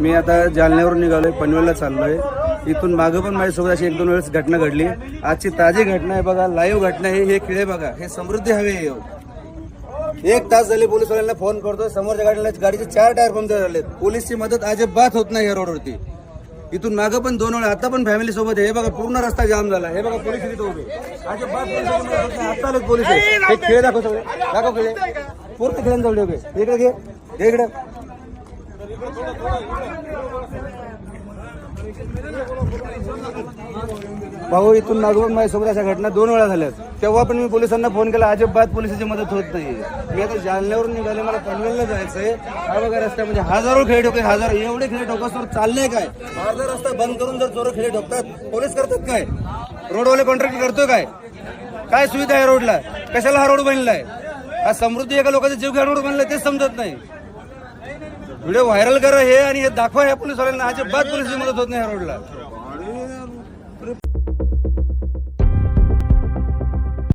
मी आता जालन्यावरून निघालोय, पनवेलला चाललोय. इथून मागं पण माझ्यासोबत अशी 1-2 वेळेस घटना घडली. आजची ताजी घटना आहे बघा, लाईव्ह घटना आहे. हे खिळे बघा, हे समृद्धी हवे. 1 तास झाले पोलिसवाल्यांना फोन करतोय. समोरच्या गाडीचे 4 टायर पंक्चर झालेत. पोलीसची मदत अजिबात होत नाही या रोडवरती. इथून मागं पण 2 वेळा, आता पण फॅमिली सोबत आहे. हे बघा पूर्ण रस्ता जाम झाला. हे बघा पोलीस इथे उभे, अजिबात आता आलेत पोलीस. हे खिळे दाखव, सगळे दाखव खिळे, पूर्ण खिळ्यांजवळ उभे. इकडे घे, इकडे भाऊ. इथून मागून माझ्यासोबत अशा घटना 2 वेळा झाल्यात. तेव्हा पण मी पोलिसांना फोन केला, अजिबात पोलिसांची मदत होत नाही. मी आता जालन्यावरून निघाले, मला पनवेलला जायचंय. हा बघा रस्ता, म्हणजे हजारो खिळे ठोके, हजारो, एवढे खिळे ठोकासवर चालले काय? अर्धा रस्ता बंद करून जर चोर खिळे ठोकतात, पोलीस करतात काय? रोडवाले कॉन्ट्रॅक्ट करतोय काय? काय सुविधा आहे रोडला? कशाला हा रोड बनलाय? हा समृद्धी एका लोकांचा जीव घ्या रोड बनलाय, तेच समजत नाही. व्हिडिओ व्हायरल करा हे, आणि हे दाखवा या पोलिसवाल्यांना. अजिबात पोलिसची मदत होत नाही या रोडला.